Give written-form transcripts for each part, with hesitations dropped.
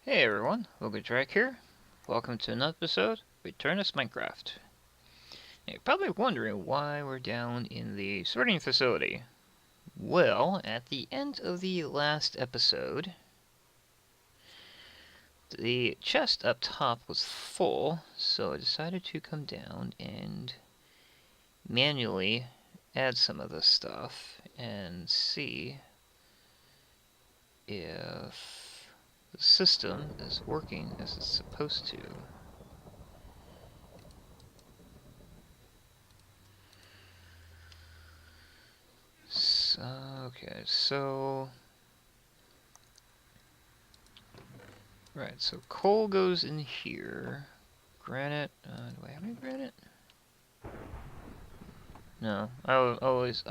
Hey everyone, Logansryche here. Welcome to another episode of Aternos Minecraft. Now, you're probably wondering why we're down in the sorting facility. Well, at the end of the last episode, the chest up top was full, so I decided to come down and manually add some of this stuff and see if the system is working as it's supposed to. Okay, so right, so coal goes in here. Granite, do I have any granite? No, I always,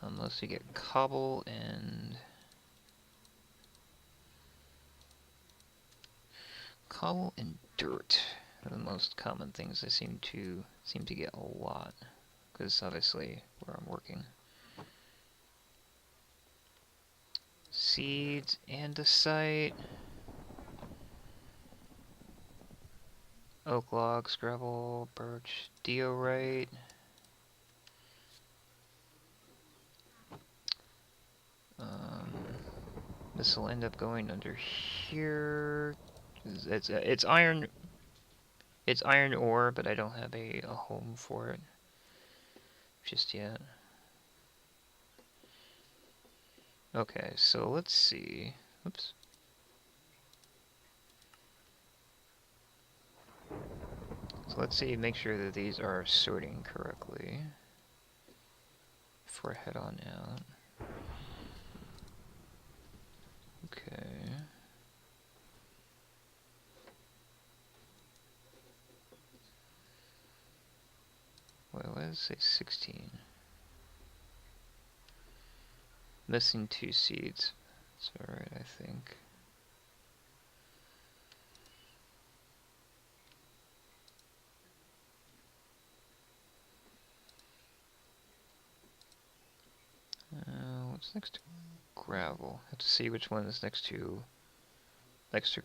mostly get cobble and dirt are the most common things I seem to get a lot, because obviously where I'm working. Seeds, andesite, oak logs, gravel, birch, diorite. This will end up going under here. It's iron. It's iron ore, but I don't have a home for it just yet. Okay, so let's see. Oops. So let's see, make sure that these are sorting correctly before I head on out. Okay. Wait, why does it say 16? Missing 2 seeds. That's alright, I think. What's next to gravel? I have to see which one is next to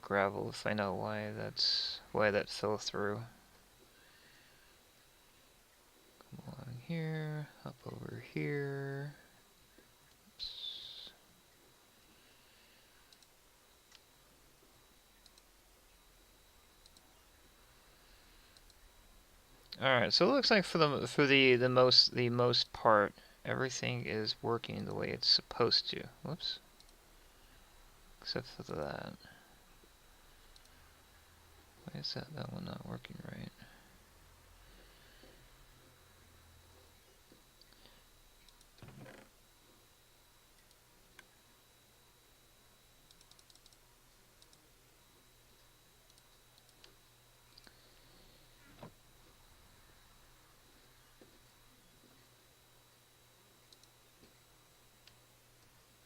gravel to find out why that fell through. Come along here, up over here. Oops. Alright, so it looks like for the most part, everything is working the way it's supposed to. Whoops. Except for that. Why is that one not working right?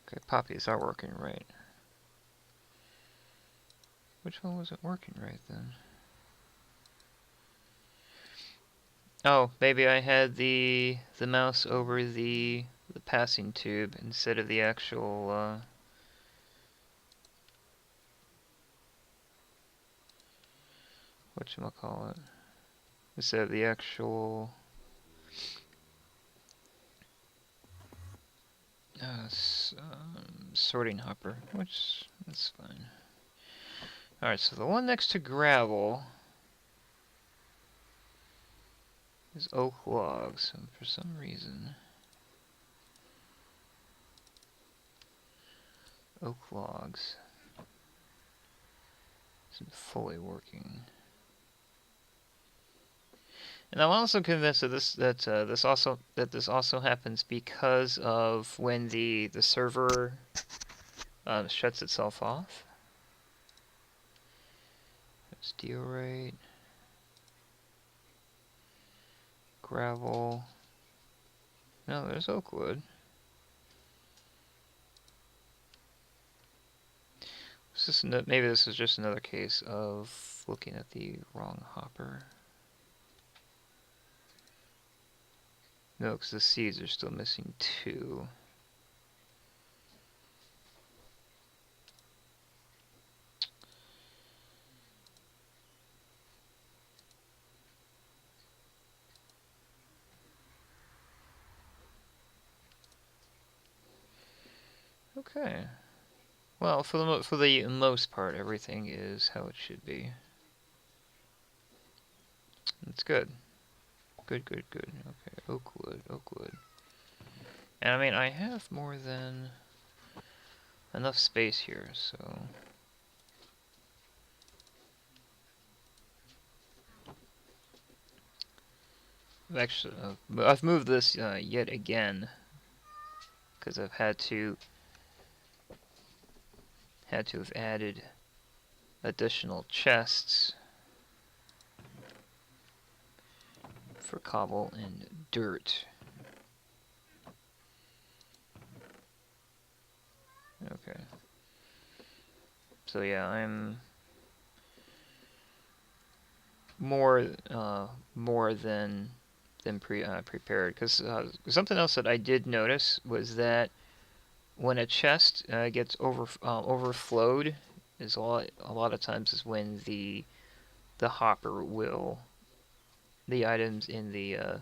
Okay, poppies are working right. Which one wasn't working right then? Oh, maybe I had the mouse over the passing tube instead of the actual whatchamacallit, instead of the actual sorting hopper, which that's fine. Alright, so the one next to gravel is oak logs, and for some reason oak logs isn't fully working. And I'm also convinced that this also happens because of when the server shuts itself off. There's diorite, gravel. No, there's oak wood. Maybe this is just another case of looking at the wrong hopper. No, because the seeds are still missing 2. Okay. Well, for the most part, everything is how it should be. That's good. Good, good, good. Okay, oak wood. And I mean, I have more than enough space here, so... Actually, I've moved this yet again, because I've had to have added additional chests for cobble and dirt. Okay. So yeah, I'm more than prepared. Because something else that I did notice was that when a chest gets overflowed, is a lot of times is when the hopper will the items in the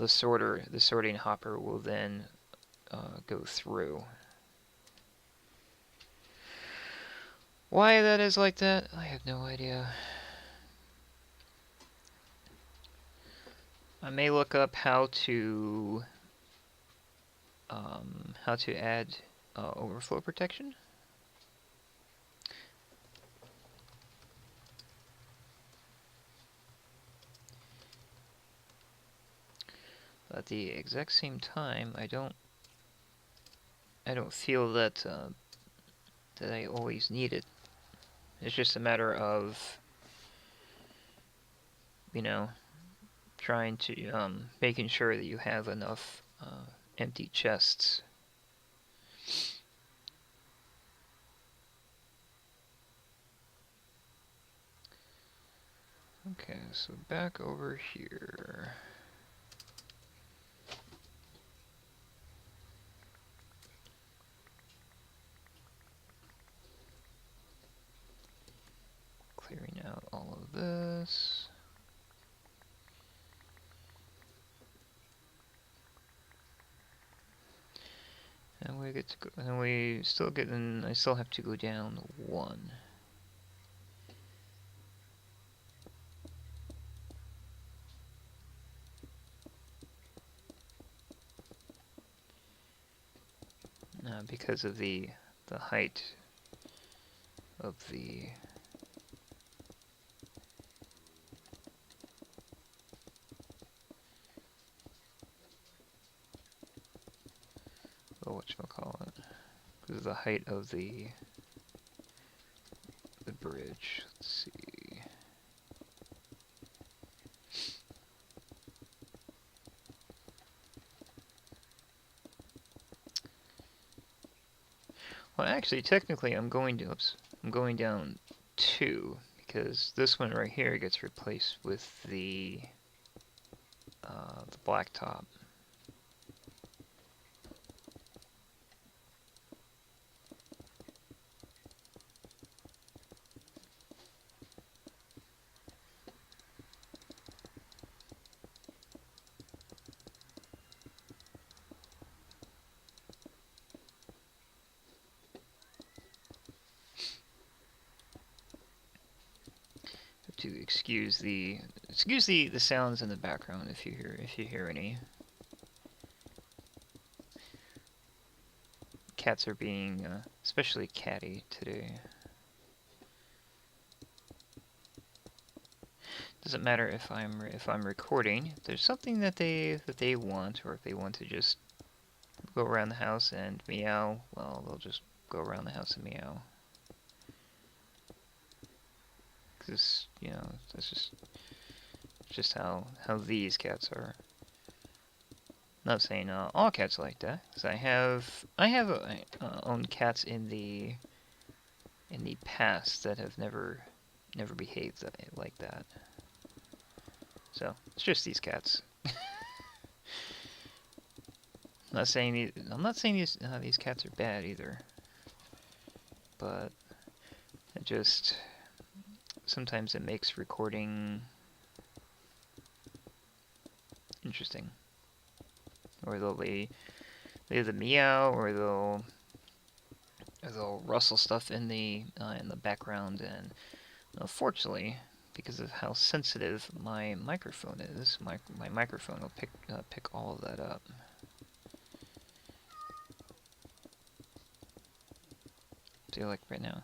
sorting hopper will then go through. Why that is like that, I have no idea. I may look up how to add overflow protection. But at the exact same time, I don't feel that that I always need it. It's just a matter of, you know, trying to making sure that you have enough empty chests. Okay, so back over here. Clearing out all of this. And we get to go, and we still get in, I still have to go down one. Because of the height of the whatchamacallit, because of the height of the bridge. Let's see. Well, actually, technically, I'm going down two, because this one right here gets replaced with the blacktop. To excuse the sounds in the background if you hear any. Cats are being especially catty today. Doesn't matter if I'm recording. If there's something that they want, or if they want to just go around the house and meow, well, they'll just go around the house and meow. Because, you know, that's just how these cats are. Not saying all cats like that, because I have owned cats in the past that have never behaved like that. So it's just these cats. I'm not saying these cats are bad either, but it just sometimes it makes recording interesting. Or they'll either meow, or they'll They'll rustle stuff in the background, and unfortunately, because of how sensitive my microphone is, my microphone will pick all of that up. See, like right now.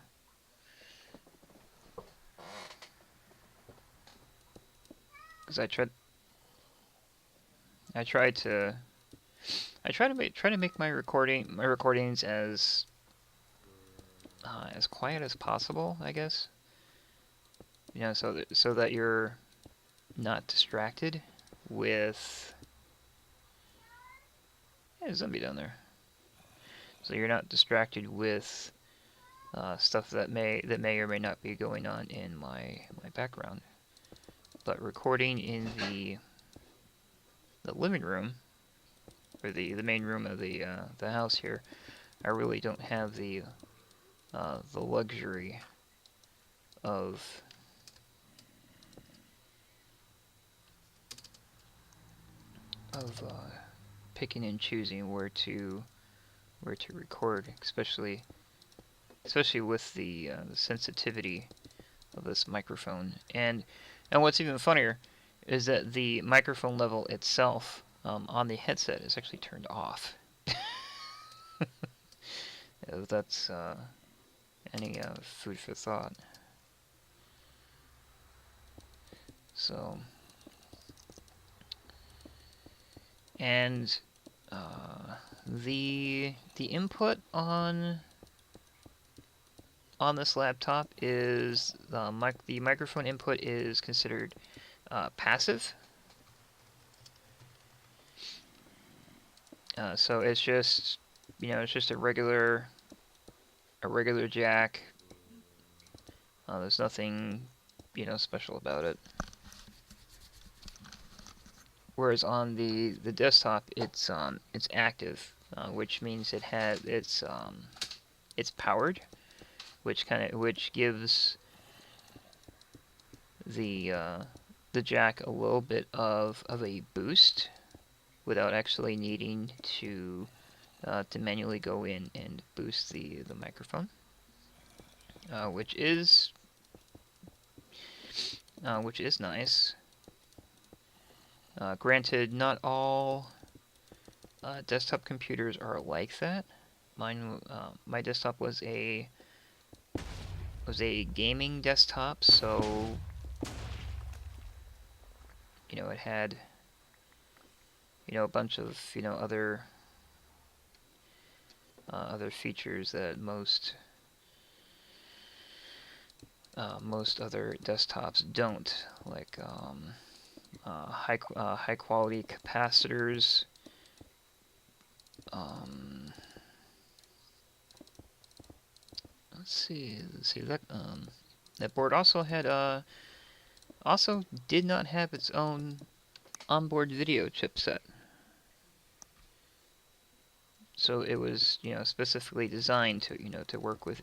Because I try to make my recordings as quiet as possible, I guess. You know, so that you're not distracted with. Yeah, there's a zombie down there. So you're not distracted with stuff that may or may not be going on in my background. But recording in the living room, or the main room of the house here, I really don't have the luxury of picking and choosing where to record, especially with the sensitivity of this microphone. And what's even funnier is that the microphone level itself on the headset is actually turned off. If that's any food for thought. So, and the input on this laptop is the microphone input is considered passive. So it's just, it's just a regular jack. There's nothing, special about it. Whereas on the desktop, it's active, which means it's powered, which gives the jack a little bit of a boost without actually needing to manually go in and boost the microphone, which is nice. Granted, not all desktop computers are like that. Mine, my desktop was a gaming desktop, so it had a bunch of other features that most other desktops don't, like high quality capacitors. Let's see that that board also had also did not have its own onboard video chipset. So it was, specifically designed to, to work with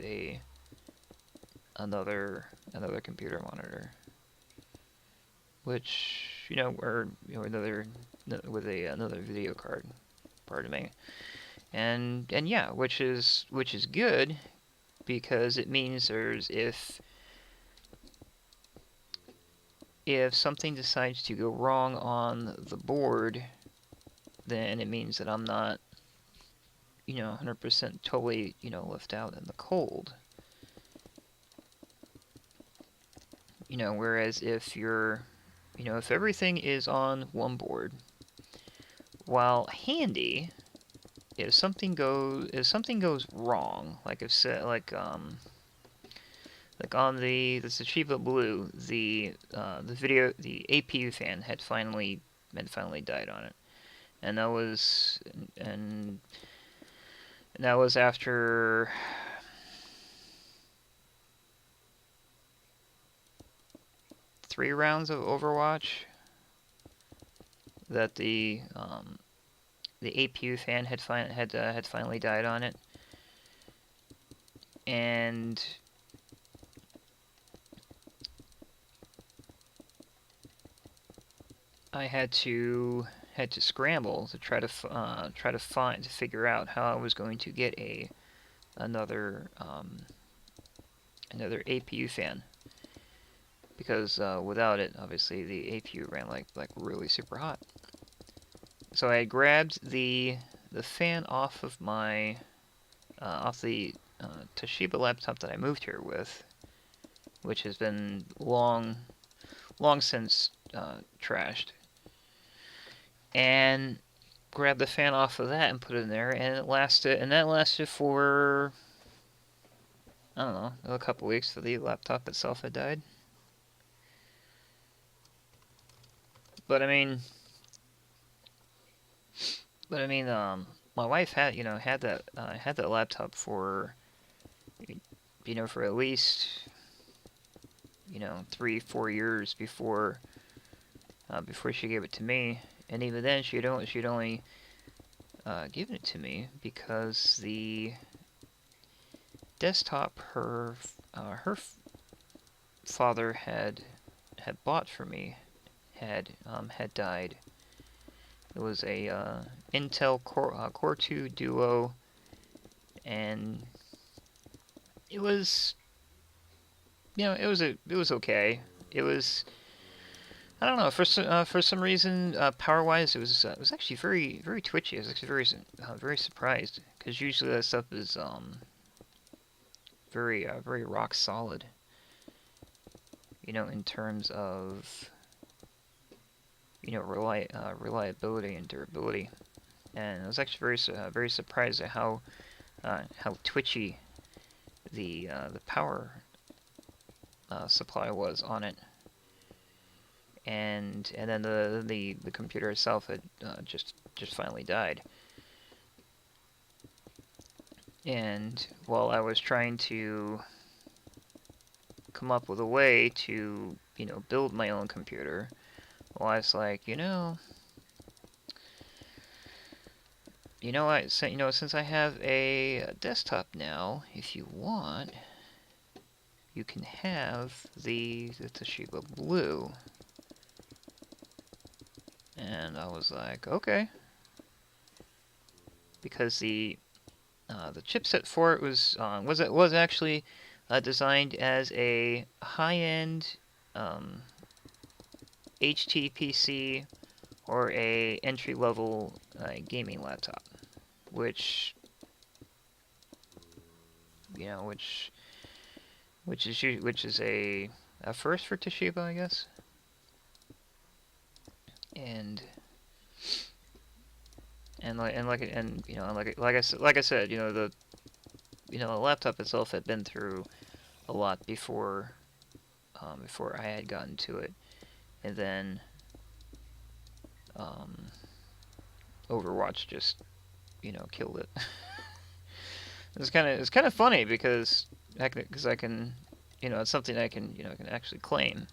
another computer monitor, which, or another video card. Pardon me. And yeah, which is good, because it means if something decides to go wrong on the board, then it means that I'm not 100% totally, left out in the cold. Whereas if if everything is on one board, while handy, if something goes wrong, like on the Toshiba Blue, the APU fan had finally died on it, and that was after 3 rounds of Overwatch that the APU fan had finally died on it, and I had to scramble to try to figure out how I was going to get a another APU fan, because without it, obviously the APU ran like really super hot. So I grabbed the fan off of my off the Toshiba laptop that I moved here with, which has been long since trashed, and grabbed the fan off of that and put it in there, and that lasted for, I don't know, a couple weeks till the laptop itself had died. But I mean, my wife had that laptop for for at least 3-4 years before she gave it to me, and even then she'd only given it to me because the desktop her father had bought for me had died. It was a Intel Core 2 Duo, and it was it was okay. It was, I don't know, for some reason, power-wise, it was actually very twitchy. I was actually very surprised, because usually that stuff is very rock solid. In terms of reliability and durability. And I was actually very surprised at how twitchy the power supply was on it. And then the computer itself had just finally died. And while I was trying to come up with a way to build my own computer, well, I was like, since I have a desktop now, if you want, you can have the Toshiba Blue. And I was like, okay, because the chipset for it was actually designed as a high-end HTPC or a entry-level gaming laptop, which is a first for Toshiba, I guess. And like I said, the laptop itself had been through a lot before I had gotten to it, and then Overwatch just killed it. It's kind of funny because I can it's something I can can actually claim,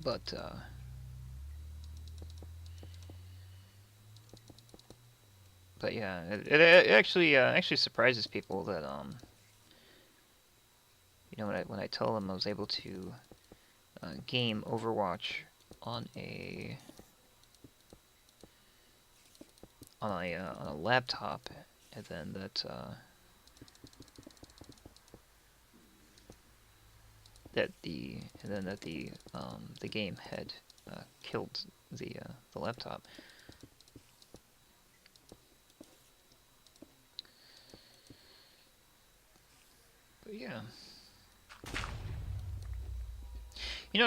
but yeah, it actually surprises people that when I tell them I was able to game Overwatch on a laptop, and then that the game had killed the laptop. But yeah.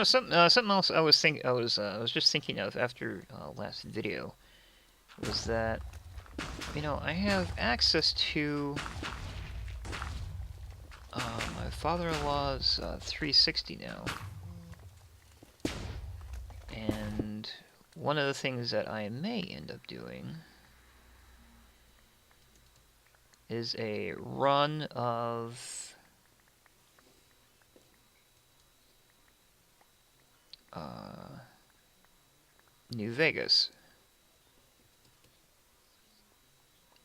Something else I was just thinking of after last video was that I have access to my father-in-law's 360 now, and one of the things that I may end up doing is a run of New Vegas.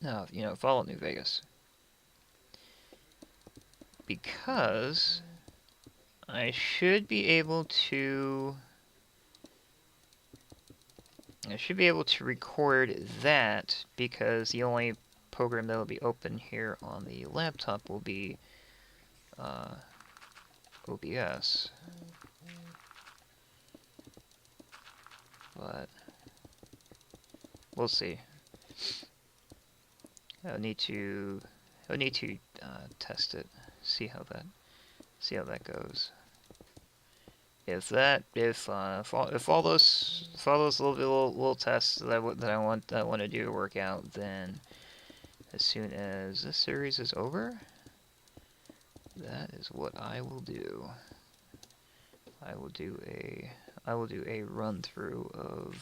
No, Fallout New Vegas. Because I should be able to record that, because the only program that will be open here on the laptop will be OBS. But we'll see. I'll need to test it, see how that goes. If all those little tests that I want to do work out, then as soon as this series is over, that is what I will do. I will do a run through of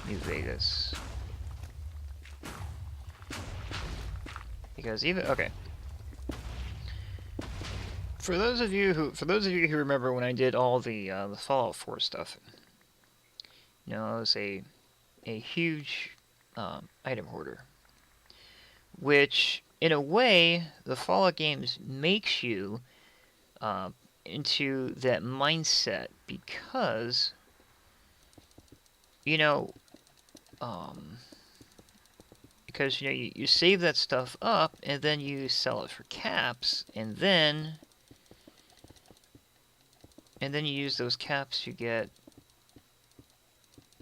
New Vegas. Because for those of you who remember when I did all the Fallout 4 stuff, you know, I was a huge item hoarder, which in a way the Fallout games makes you into that mindset, because you know you save that stuff up and then you sell it for caps, and then you use those caps to get,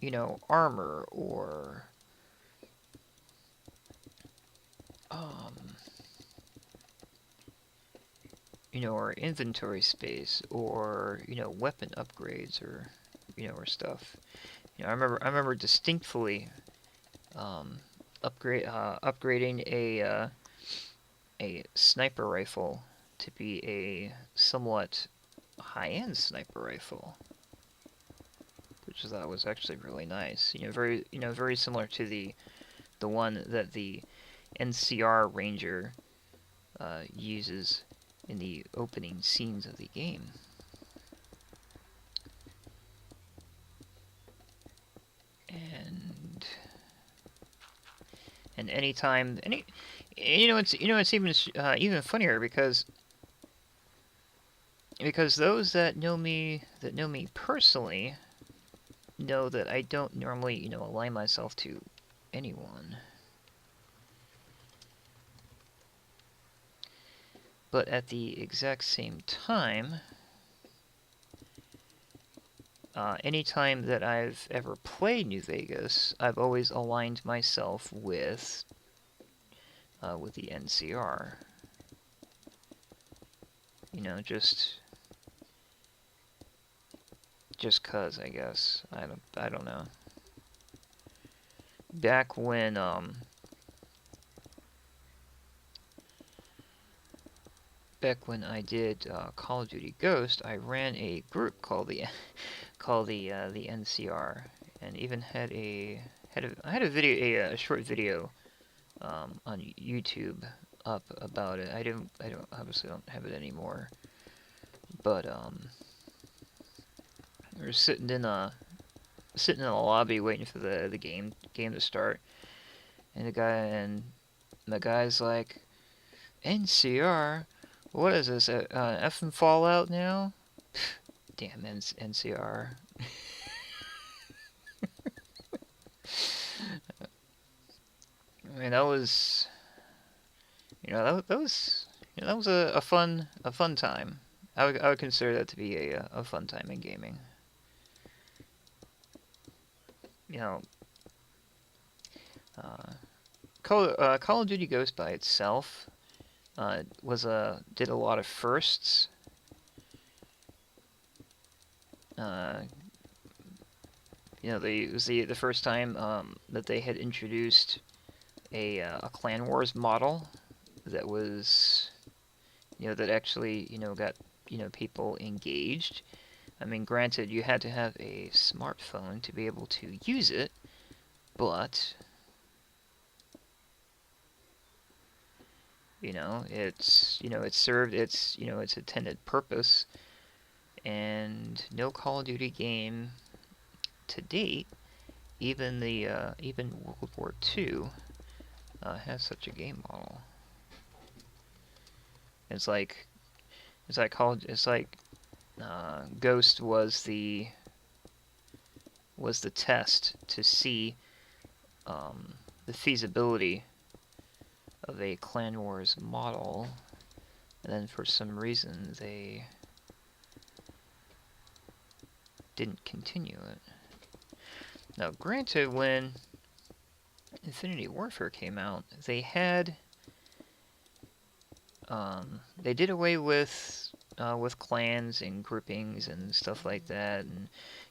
you know, armor or you know, or inventory space, or, you know, weapon upgrades, or, you know, or stuff. You know, I remember distinctly upgrading a sniper rifle to be a somewhat high-end sniper rifle, which I thought was actually really nice. You know, very similar to the one that the NCR Ranger uses in the opening scenes of the game. And anytime, it's even funnier, because those that know me personally know that I don't normally, you know, align myself to anyone. But at the exact same time, anytime that I've ever played New Vegas, I've always aligned myself with the NCR. You know, just cause, I guess. I don't know. Back when I did Call of Duty Ghost, I ran a group called the NCR, and even had a video, a short video on YouTube up about it. I obviously don't have it anymore, but we were sitting in a lobby waiting for the game to start, and the guy's like, NCR, what is this, effing Fallout now? Damn NCR. I mean, that was, you know, that was a fun time. I would consider that to be a fun time in gaming. You know, Call of Duty Ghost by itself did a lot of firsts. You know, it was the first time that they had introduced a Clan Wars model that was, you know, that actually, you know, got, you know, people engaged. I mean, granted, you had to have a smartphone to be able to use it, but you know, it served its, you know, its intended purpose, and no Call of Duty game to date, even World War II, has such a game model. It's like Ghost was the test to see the feasibility of a Clan Wars model, and then for some reason they didn't continue it. Now, granted, when Infinity Warfare came out, they had they did away with clans and groupings and stuff like that, and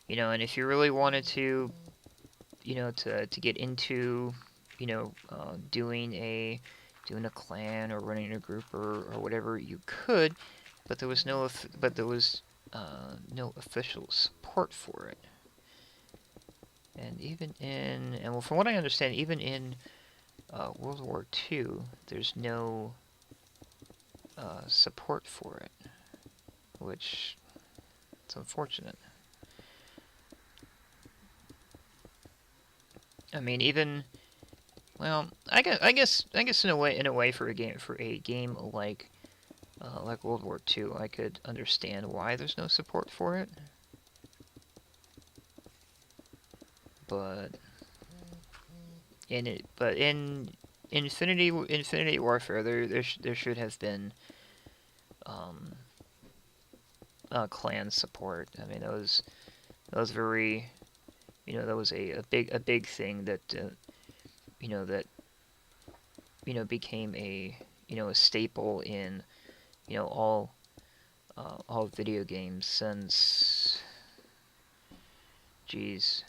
and if you really wanted to, to get into, doing a clan or running a group or whatever, you could, but there was no official support for it. And even well, from what I understand, even in World War II, there's no support for it, which it's unfortunate. I mean, even well, I guess in a way for a game like World War II, I could understand why there's no support for it, but in Infinity Warfare, there should have been clan support. I mean, that was very, that was a big thing that that became a staple in all video games since, geez,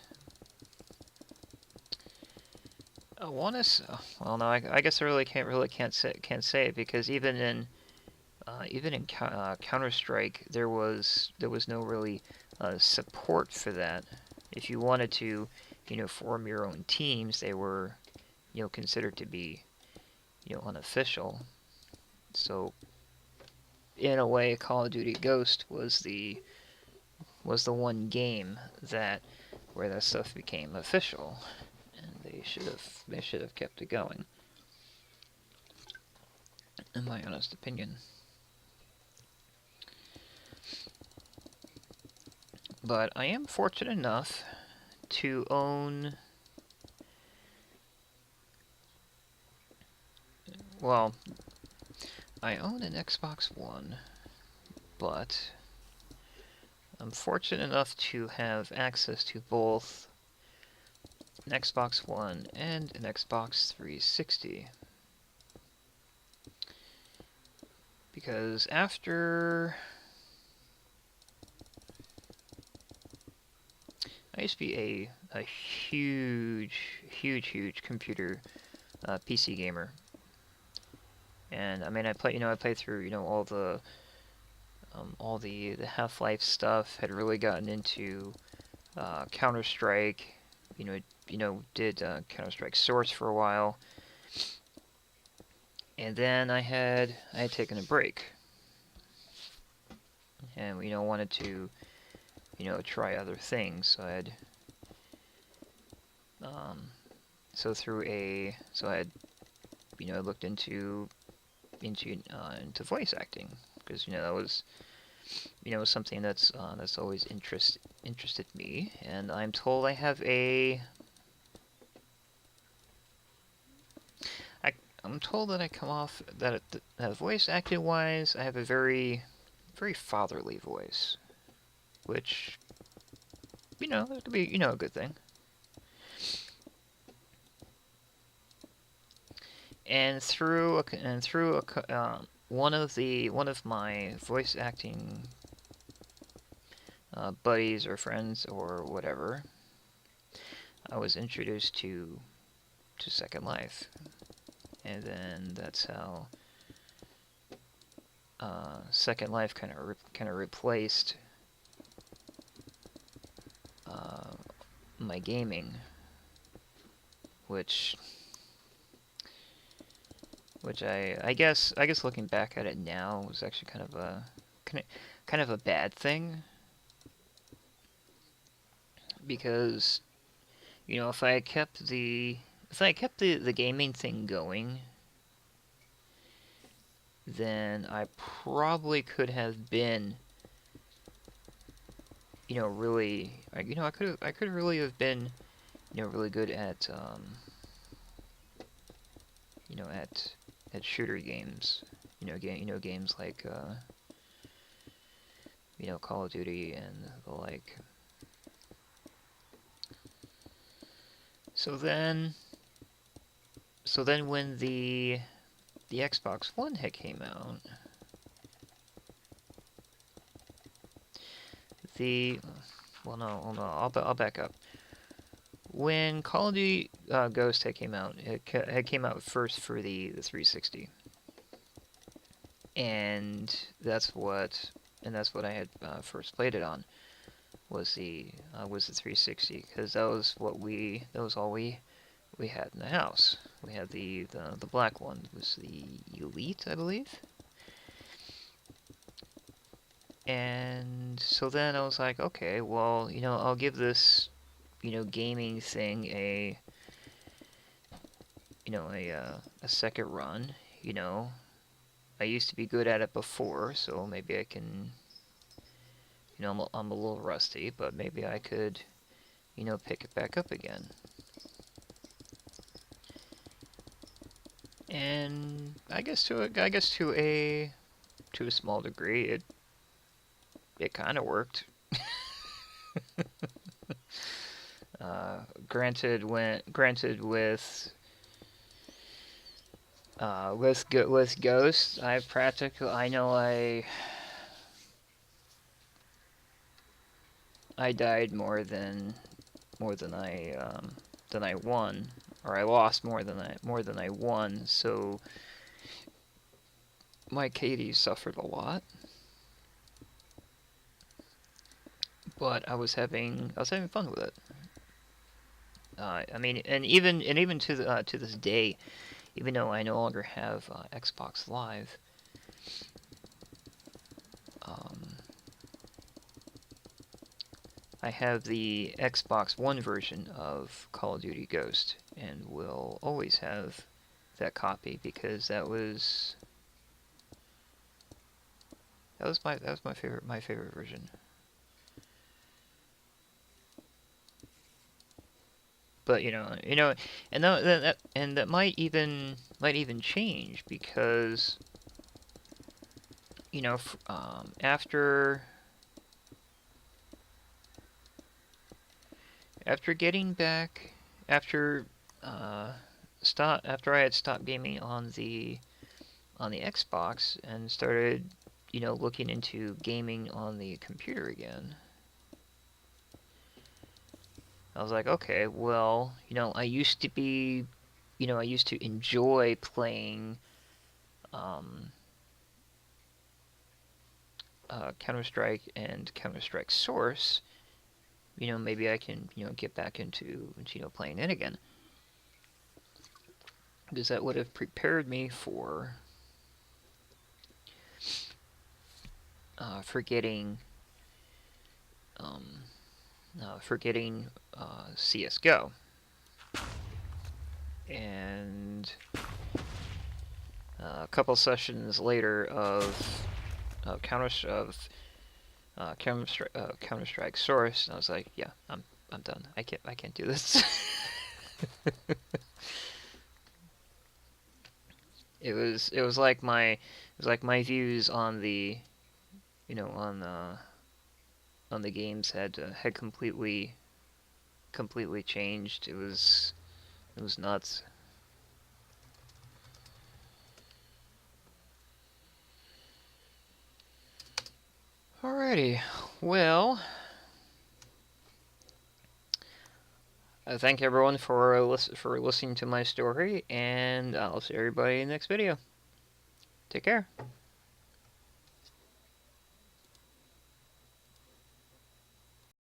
I want to. Well, no, I guess I really can't say it, because even in Counter-Strike, there was no really support for that. If you wanted to, form your own teams, they were, considered to be, unofficial. So, in a way, Call of Duty Ghost was the one game where that stuff became official, and they should have kept it going, in my honest opinion. But I am fortunate enough to own, well, I own an Xbox One, but I'm fortunate enough to have access to both an Xbox One and an Xbox 360. Because after I used to be a huge computer PC gamer, and I mean I played through all the Half-Life stuff. Had really gotten into Counter-Strike. Did Counter-Strike Source for a while, and then I had taken a break, and wanted to try other things. So I had I had looked into voice acting, because that was something that's always interested me, and I'm told I have I'm told that I come off that voice acting wise, I have a very fatherly voice, which it could be a good thing. And through one of my voice acting buddies or friends or whatever, I was introduced to Second Life, and then that's how Second Life kind of replaced my gaming, which I guess looking back at it now was actually kind of a bad thing, because if I had kept the gaming thing going, then I probably could have been really, I could really have been really good at at at shooter games. Games like Call of Duty and the like. So then when the Xbox One had came out, I'll back up. When Call of Duty Ghost had came out, it had came out first for the 360, and that's what I had first played it on, was the 360, because that was all we had in the house. We had the black one. It was the Elite, I believe. And so then I was like, okay, well, I'll give this, gaming thing a second run. I used to be good at it before, so maybe I can, I'm a little rusty, but maybe I could, pick it back up again. And I guess to a small degree, it kind of worked. Granted with Ghost, I died more than I won, or I lost more than I won. So my KD suffered a lot. But I was having fun with it. I mean, and even to this day, even though I no longer have Xbox Live, I have the Xbox One version of Call of Duty Ghost, and will always have that copy, because that was my favorite version. But and that might even change, because after getting back after I had stopped gaming on the Xbox and started looking into gaming on the computer again, I was like, okay, well, I used to enjoy playing Counter-Strike and Counter-Strike Source. Maybe I can, get back into playing it again, because that would have prepared me for getting CS:GO. And a couple sessions later of Counter-Strike Source, I was like, yeah, I'm done. I can't do this. It was like my views on the on the games had completely changed. It was nuts. Alrighty, well, thank everyone for listening to my story, and I'll see everybody in the next video. Take care.